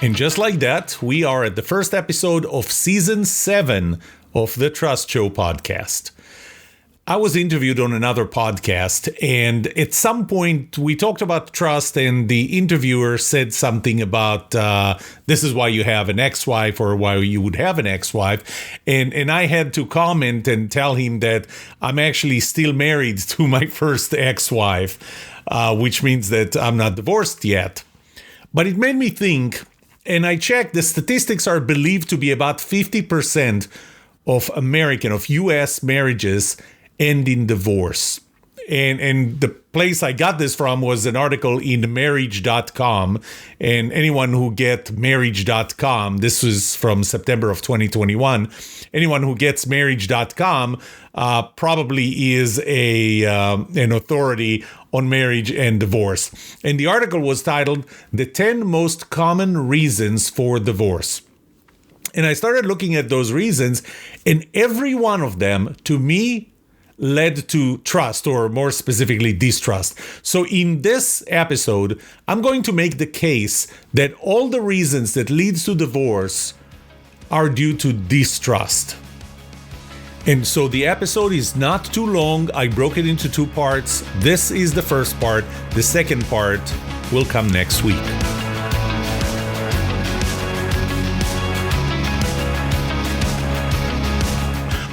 And just like that, we are at the first episode of Season 7 of the Trust Show podcast. I was interviewed on another podcast, and at some point we talked about trust, and the interviewer said something about this is why you have an ex-wife or why you would have an ex-wife. And I had to comment and tell him that I'm actually still married to my first ex-wife, which means that I'm not divorced yet. But it made me think, and I checked, the statistics are believed to be about 50% of U.S. marriages end in divorce. And the place I got this from was an article in marriage.com. And anyone who get marriage.com, this was from September of 2021, anyone who gets marriage.com probably is an authority on marriage and divorce. And the article was titled, "The 10 Most Common Reasons for Divorce." And I started looking at those reasons, and every one of them, to me, led to trust, or more specifically, distrust. So in this episode, I'm going to make the case that all the reasons that leads to divorce are due to distrust. And so the episode is not too long. I broke it into 2 parts. This is the first part. The second part will come next week.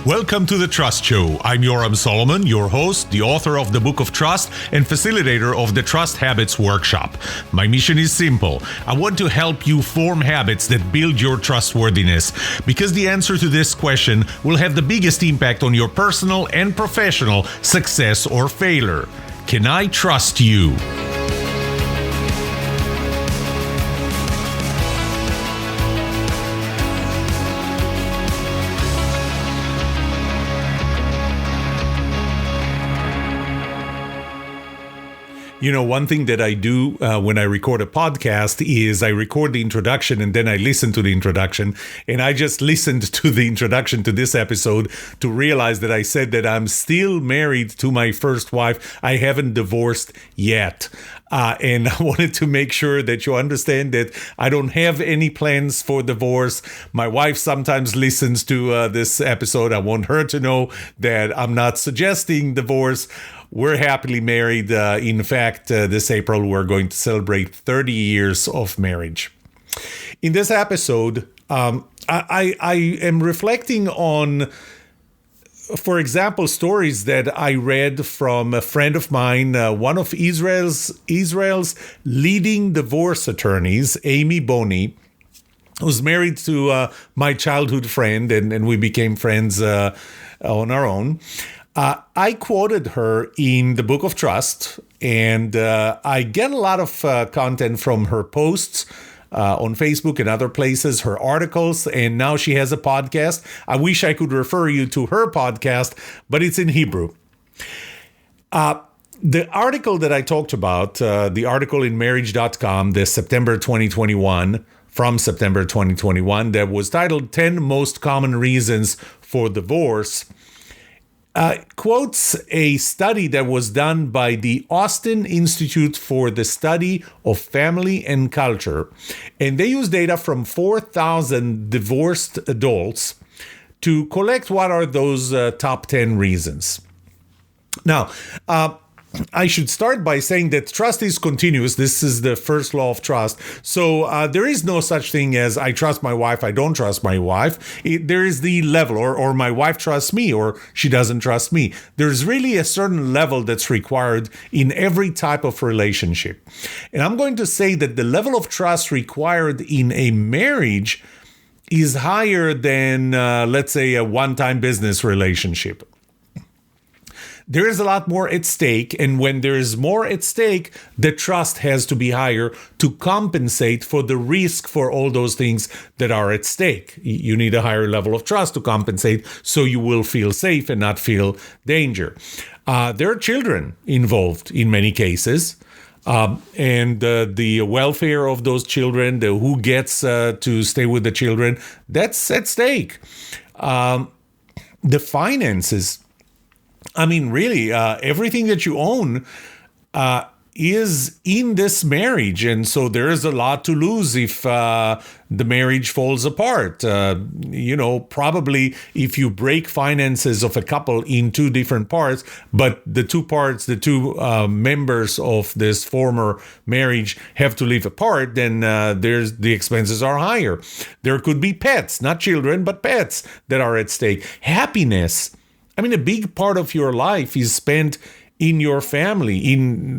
Welcome to the Trust Show. I'm Yoram Solomon, your host, the author of the Book of Trust, and facilitator of the Trust Habits Workshop. My mission is simple. I want to help you form habits that build your trustworthiness, because the answer to this question will have the biggest impact on your personal and professional success or failure. Can I trust you? You know, one thing that I do when I record a podcast is I record the introduction and then I listen to the introduction. And I just listened to the introduction to this episode to realize that I said that I'm still married to my first wife. I haven't divorced yet. And I wanted to make sure that you understand that I don't have any plans for divorce. My wife sometimes listens to this episode. I want her to know that I'm not suggesting divorce. We're happily married. In fact, this April, we're going to celebrate 30 years of marriage. In this episode, I am reflecting on, for example, stories that I read from a friend of mine, one of Israel's leading divorce attorneys, Amy Boney, who's married to my childhood friend, and we became friends on our own. I quoted her in the Book of Trust, and I get a lot of content from her posts on Facebook and other places, her articles, and now she has a podcast. I wish I could refer you to her podcast, but it's in Hebrew. The article that I talked about, the article in marriage.com, the September 2021, from September 2021, that was titled 10 Most Common Reasons for Divorce, quotes a study that was done by the Austin Institute for the Study of Family and Culture. And they use data from 4,000 divorced adults to collect what are those top 10 reasons. Now, I should start by saying that trust is continuous. This is the first law of trust. So there is no such thing as I trust my wife, I don't trust my wife. There is the level, or my wife trusts me, or she doesn't trust me. There's really a certain level that's required in every type of relationship. And I'm going to say that the level of trust required in a marriage is higher than, let's say, a one-time business relationship. There is a lot more at stake, and when there is more at stake, the trust has to be higher to compensate for the risk for all those things that are at stake. You need a higher level of trust to compensate so you will feel safe and not feel danger. There are children involved in many cases, and the welfare of those children, who gets to stay with the children, that's at stake. The finances, I mean, really, everything that you own is in this marriage. And so there is a lot to lose if the marriage falls apart. Probably if you break finances of a couple in two different parts, but the two members of this former marriage have to live apart, then the expenses are higher. There could be pets, not children, but pets that are at stake. Happiness. I mean, a big part of your life is spent in your family,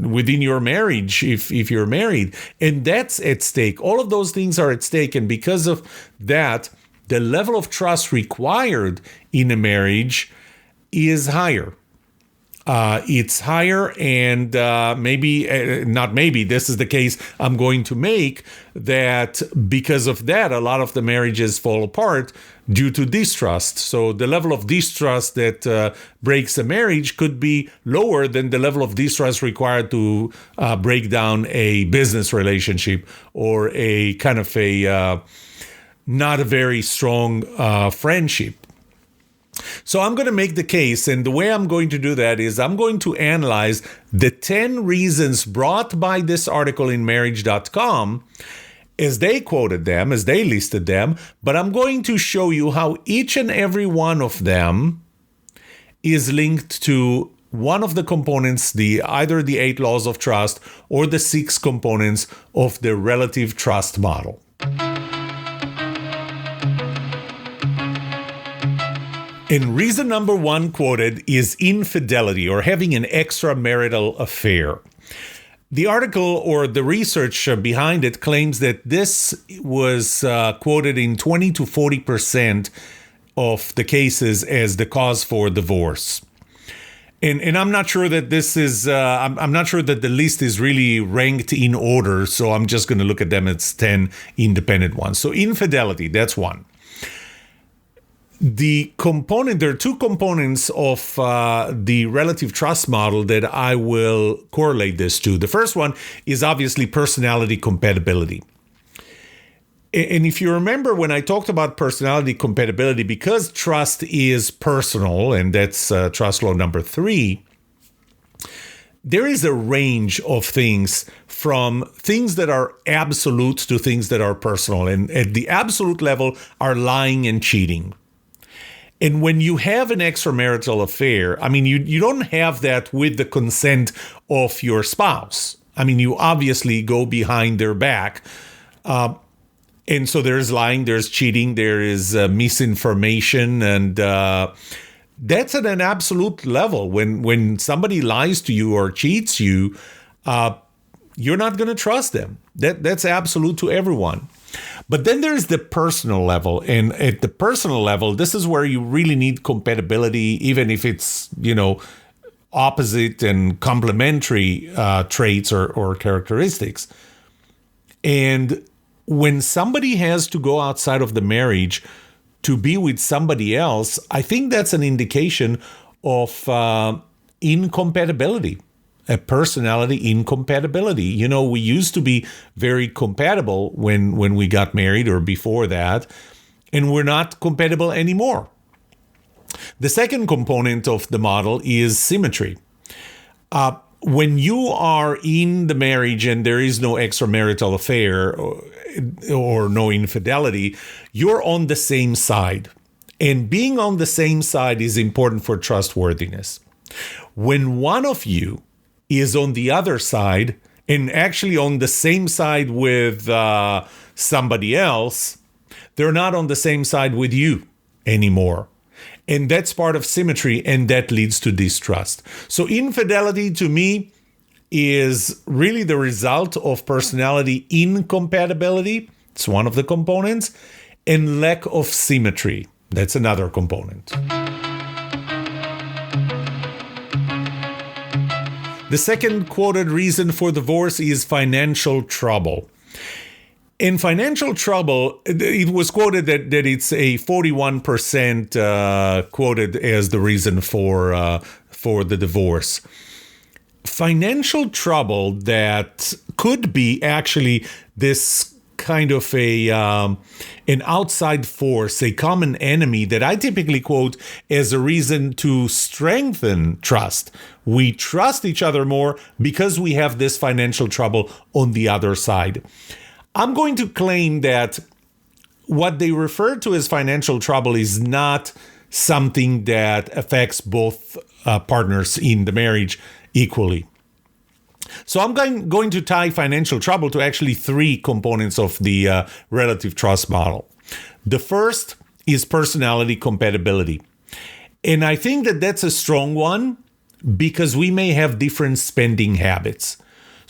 within your marriage, if you're married, and that's at stake. All of those things are at stake, and because of that, the level of trust required in a marriage is higher. It's higher, and this is the case I'm going to make, that because of that, a lot of the marriages fall apart due to distrust. So the level of distrust that breaks a marriage could be lower than the level of distrust required to break down a business relationship or a kind of not a very strong friendship. So I'm going to make the case, and the way I'm going to do that is I'm going to analyze the 10 reasons brought by this article in marriage.com as they quoted them, as they listed them, but I'm going to show you how each and every one of them is linked to one of the components, either the 8 laws of trust or the 6 components of the relative trust model. And reason number 1 quoted is infidelity, or having an extramarital affair. The article or the research behind it claims that this was quoted in 20 to 40% of the cases as the cause for divorce. And I'm not sure that this is, I'm not sure that the list is really ranked in order, so I'm just going to look at them as 10 independent ones. So infidelity, that's one. There are 2 components of the relative trust model that I will correlate this to. The first one is obviously personality compatibility. And if you remember when I talked about personality compatibility, because trust is personal, and that's trust law number 3, there is a range of things, from things that are absolute to things that are personal. And at the absolute level are lying and cheating. And when you have an extramarital affair, I mean, you don't have that with the consent of your spouse. I mean, you obviously go behind their back. And so there's lying, there's cheating, there is misinformation, and that's at an absolute level. When somebody lies to you or cheats you, you're not going to trust them. That's absolute to everyone. But then there's the personal level. And at the personal level, this is where you really need compatibility, even if it's, opposite and complementary traits or characteristics. And when somebody has to go outside of the marriage to be with somebody else, I think that's an indication of incompatibility. A personality incompatibility. We used to be very compatible when we got married or before that, and we're not compatible anymore. The second component of the model is symmetry. When you are in the marriage and there is no extramarital affair or no infidelity, you're on the same side. And being on the same side is important for trustworthiness. When one of you is on the other side, and actually on the same side with somebody else, they're not on the same side with you anymore. And that's part of symmetry, and that leads to distrust. So infidelity, to me, is really the result of personality incompatibility. It's one of the components. And lack of symmetry. That's another component. The second quoted reason for divorce is financial trouble. In financial trouble, it was quoted that it's a 41% quoted as the reason for the divorce. Financial trouble that could be actually this kind of an outside force, a common enemy that I typically quote as a reason to strengthen trust. We trust each other more because we have this financial trouble on the other side. I'm going to claim that what they refer to as financial trouble is not something that affects both partners in the marriage equally. So I'm going to tie financial trouble to actually three components of the relative trust model. The first is personality compatibility. And I think that that's a strong one because we may have different spending habits.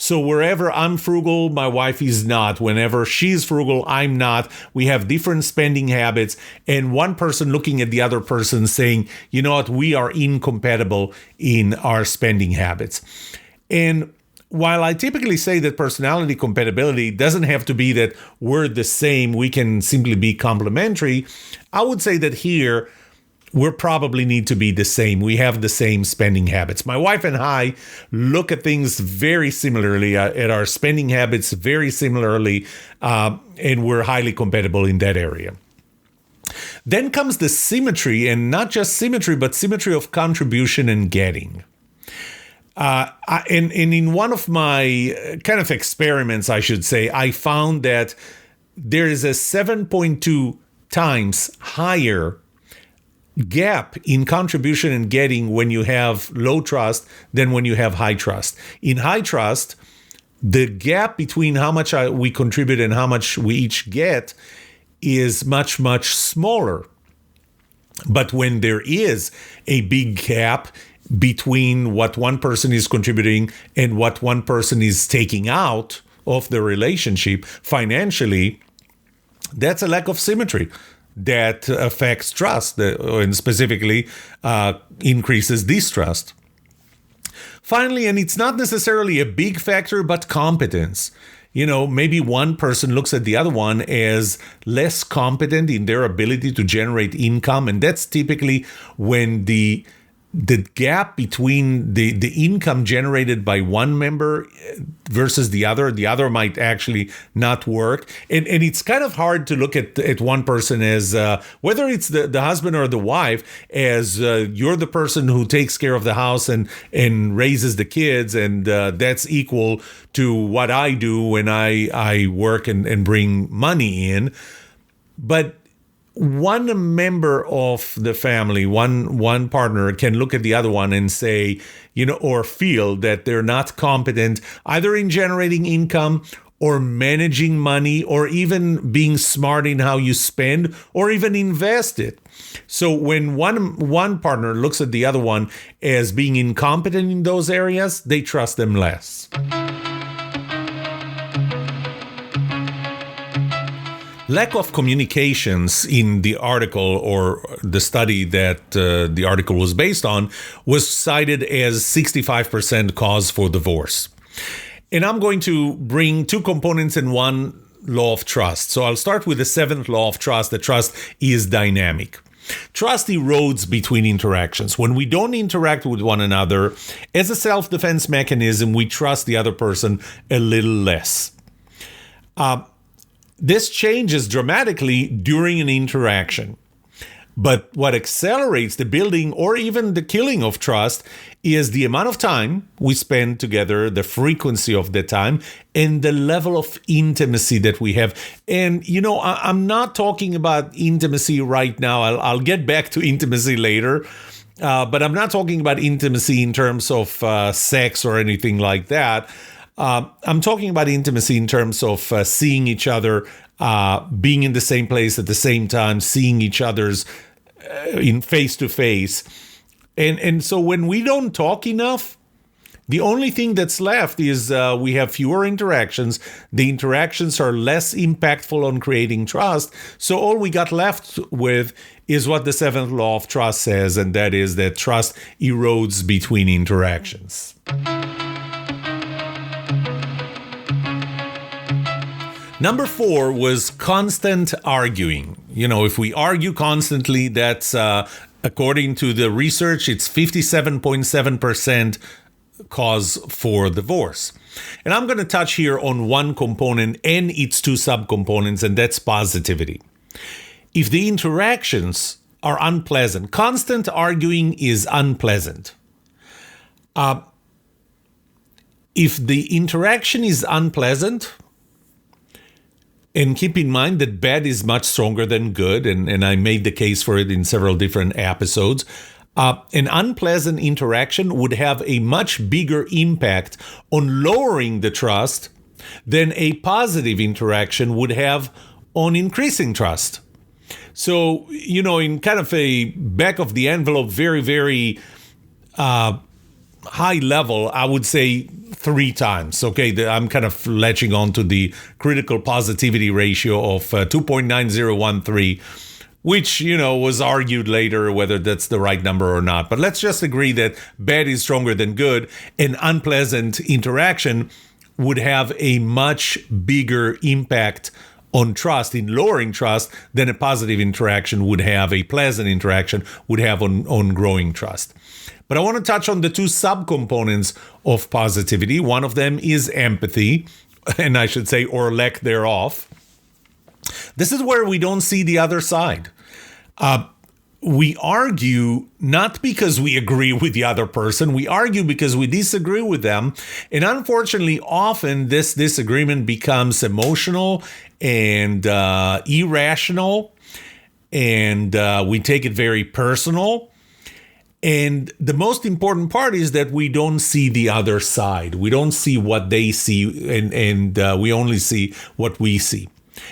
So wherever I'm frugal, my wife is not. Whenever she's frugal, I'm not. We have different spending habits. And one person looking at the other person saying, you know what, we are incompatible in our spending habits. And while I typically say that personality compatibility doesn't have to be that we're the same, we can simply be complementary, I would say that here, we probably need to be the same. We have the same spending habits. My wife and I look at things very similarly, at our spending habits very similarly, and we're highly compatible in that area. Then comes the symmetry, and not just symmetry, but symmetry of contribution and getting. And in one of my kind of experiments, I should say, I found that there is a 7.2 times higher gap in contribution and getting when you have low trust than when you have high trust. In high trust, the gap between how much we contribute and how much we each get is much, much smaller. But when there is a big gap between what one person is contributing and what one person is taking out of the relationship financially, that's a lack of symmetry that affects trust and specifically increases distrust. Finally, and it's not necessarily a big factor, but competence. You know, maybe one person looks at the other one as less competent in their ability to generate income. And that's typically when the gap between the income generated by one member versus the other might actually not work. And it's kind of hard to look at one person as, whether it's the husband or the wife, as you're the person who takes care of the house and raises the kids, and that's equal to what I do when I work and bring money in. But one member of the family, one partner can look at the other one and say, you know, or feel that they're not competent either in generating income or managing money or even being smart in how you spend or even invest it. So when one partner looks at the other one as being incompetent in those areas, they trust them less. Lack of communications in the article or the study that the article was based on was cited as 65% cause for divorce. And I'm going to bring two components in one law of trust. So I'll start with the seventh law of trust, that trust is dynamic. Trust erodes between interactions. When we don't interact with one another, as a self-defense mechanism, we trust the other person a little less. This changes dramatically during an interaction. But what accelerates the building or even the killing of trust is the amount of time we spend together, the frequency of the time, and the level of intimacy that we have. And, you know, I'm not talking about intimacy right now. I'll get back to intimacy later. But I'm not talking about intimacy in terms of sex or anything like that. I'm talking about intimacy in terms of seeing each other, being in the same place at the same time, seeing each other's in face to face. And so when we don't talk enough, the only thing that's left is we have fewer interactions. The interactions are less impactful on creating trust. So all we got left with is what the seventh law of trust says, and that is that trust erodes between interactions. Number 4 was constant arguing. You know, if we argue constantly, that's, according to the research, it's 57.7% cause for divorce. And I'm going to touch here on one component and its two subcomponents, and that's positivity. If the interactions are unpleasant, constant arguing is unpleasant. If the interaction is unpleasant, and keep in mind that bad is much stronger than good, and I made the case for it in several different episodes, an unpleasant interaction would have a much bigger impact on lowering the trust than a positive interaction would have on increasing trust. So, in kind of a back of the envelope, very, very high level, I would say 3 times. Okay, I'm kind of latching on to the critical positivity ratio of 2.9013, which, was argued later whether that's the right number or not. But let's just agree that bad is stronger than good. An unpleasant interaction would have a much bigger impact on trust, in lowering trust, than a positive interaction would have, a pleasant interaction would have on growing trust. But I want to touch on the two subcomponents of positivity. One of them is empathy, and I should say, or lack thereof. This is where we don't see the other side. We argue not because we agree with the other person. We argue because we disagree with them. And unfortunately, often this disagreement becomes emotional and irrational. And we take it very personal. And the most important part is that we don't see the other side. We don't see what they see, and we only see what we see.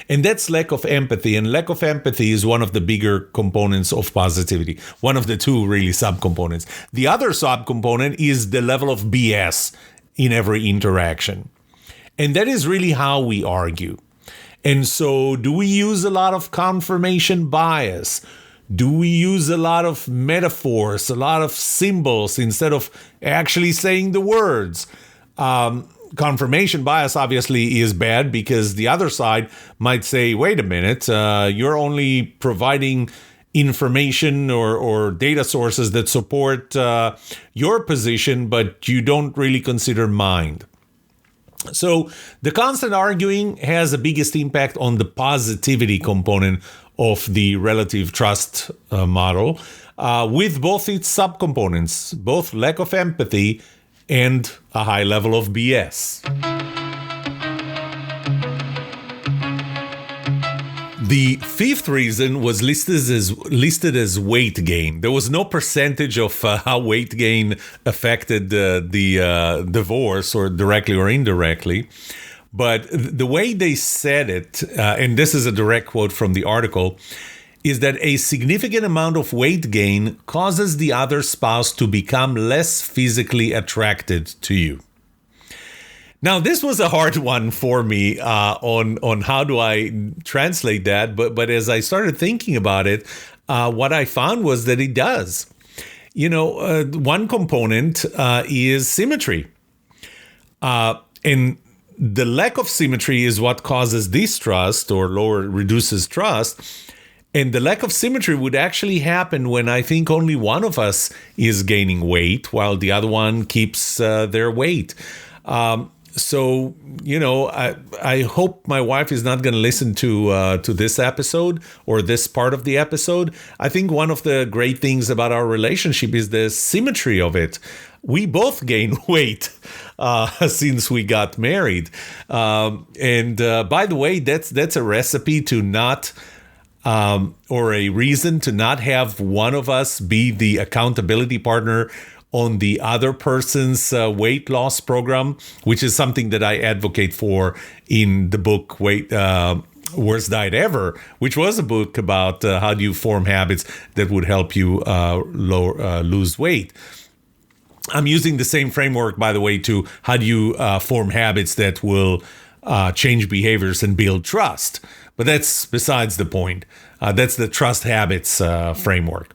And that's lack of empathy. And lack of empathy is one of the bigger components of positivity. One of the two really subcomponents. The other subcomponent is the level of BS in every interaction. And that is really how we argue. And so do we use a lot of confirmation bias? Do we use a lot of metaphors, a lot of symbols instead of actually saying the words? Confirmation bias obviously is bad because the other side might say, wait a minute, you're only providing information or data sources that support your position, but you don't really consider mine. So the constant arguing has the biggest impact on the positivity component of the relative trust model, with both its subcomponents, both lack of empathy and a high level of BS. The fifth reason was listed as weight gain. There was no percentage of how weight gain affected the divorce, or directly or indirectly. But the way they said it, and this is a direct quote from the article, is that a significant amount of weight gain causes the other spouse to become less physically attracted to you. Now, this was a hard one for me on how do I translate that, but as I started thinking about it, what I found was that it does. One component is symmetry. And the lack of symmetry is what causes distrust or reduces trust. And the lack of symmetry would actually happen when I think only one of us is gaining weight while the other one keeps their weight. So, I hope my wife is not going to listen to this episode or this part of the episode. I think one of the great things about our relationship is the symmetry of it. We both gain weight since we got married. And by the way, that's a recipe to not, or a reason to not have one of us be the accountability partner on the other person's weight loss program, which is something that I advocate for in the book Worst Diet Ever, which was a book about how do you form habits that would help you lose weight. I'm using the same framework, by the way, to how do you form habits that will change behaviors and build trust. But that's besides the point. That's the trust habits framework.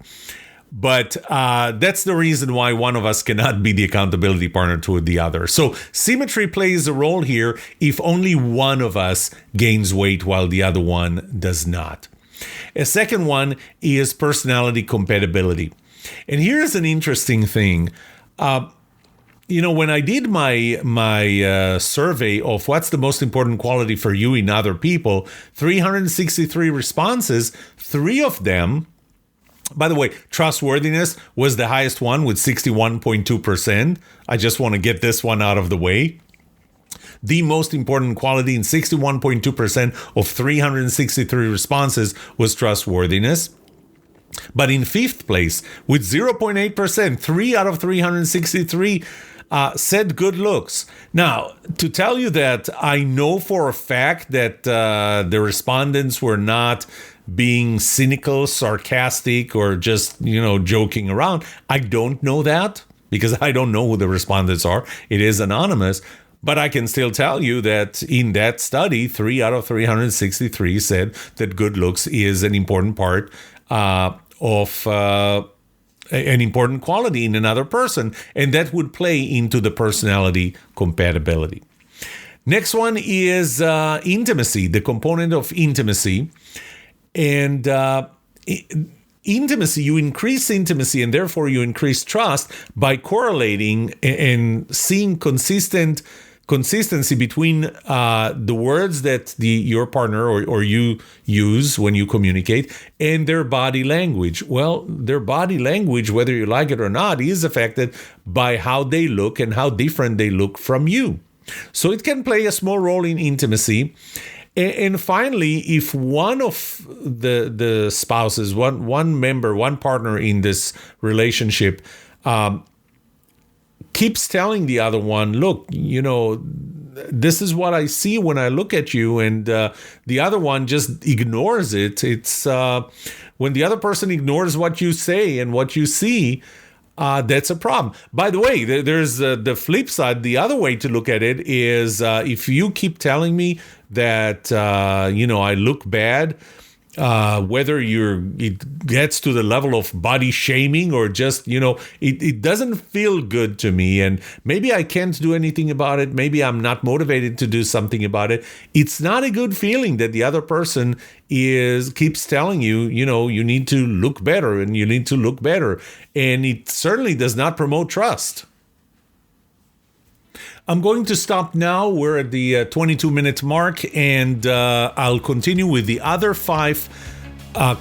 But that's the reason why one of us cannot be the accountability partner to the other. So symmetry plays a role here if only one of us gains weight while the other one does not. A second one is personality compatibility. And here's an interesting thing. when I did my survey of what's the most important quality for you in other people, 363 responses, 3 of them, by the way, trustworthiness was the highest one with 61.2%. I just want to get this one out of the way. The most important quality in 61.2% of 363 responses was trustworthiness. But in 5th place, with 0.8%, 3 out of 363 said good looks. Now, to tell you that I know for a fact that the respondents were not being cynical, sarcastic, or just, joking around, I don't know that because I don't know who the respondents are. It is anonymous. But I can still tell you that in that study, 3 out of 363 said that good looks is an important part of an important quality in another person, and that would play into the personality compatibility. Next one is intimacy, the component of intimacy. And intimacy, you increase intimacy and therefore you increase trust by correlating and seeing consistency between the words that your partner or you use when you communicate and their body language. Well, their body language, whether you like it or not, is affected by how they look and how different they look from you. So it can play a small role in intimacy. And finally, if one of the spouses, one member, one partner in this relationship keeps telling the other one, look, this is what I see when I look at you, and the other one just ignores it. It's when the other person ignores what you say and what you see, that's a problem. By the way, there's the flip side. The other way to look at it is if you keep telling me that, I look bad, whether it gets to the level of body shaming or just, it doesn't feel good to me. And maybe I can't do anything about it. Maybe I'm not motivated to do something about it. It's not a good feeling that the other person keeps telling you, you need to look better and you need to look better. And it certainly does not promote trust. I'm going to stop now. We're at the 22-minute mark, and I'll continue with the other 5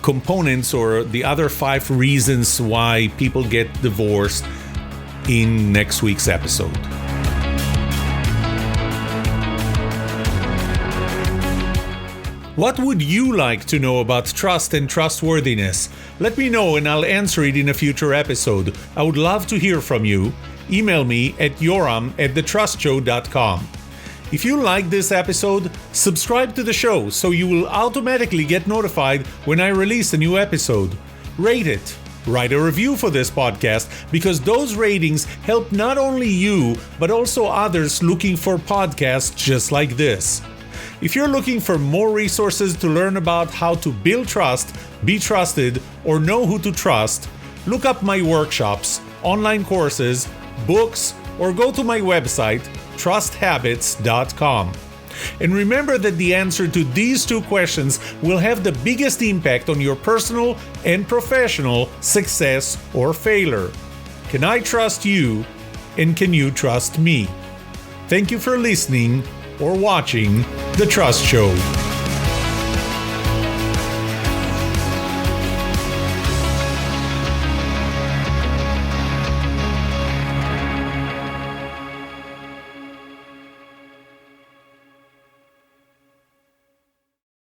components or the other 5 reasons why people get divorced in next week's episode. What would you like to know about trust and trustworthiness? Let me know and I'll answer it in a future episode. I would love to hear from you. Email me at yoram@thetrustshow.com. If you like this episode, subscribe to the show so you will automatically get notified when I release a new episode. Rate it. Write a review for this podcast because those ratings help not only you, but also others looking for podcasts just like this. If you're looking for more resources to learn about how to build trust, be trusted, or know who to trust, look up my workshops, online courses, books, or go to my website, trusthabits.com. And remember that the answer to these 2 questions will have the biggest impact on your personal and professional success or failure. Can I trust you, and can you trust me? Thank you for listening or watching The Trust Show.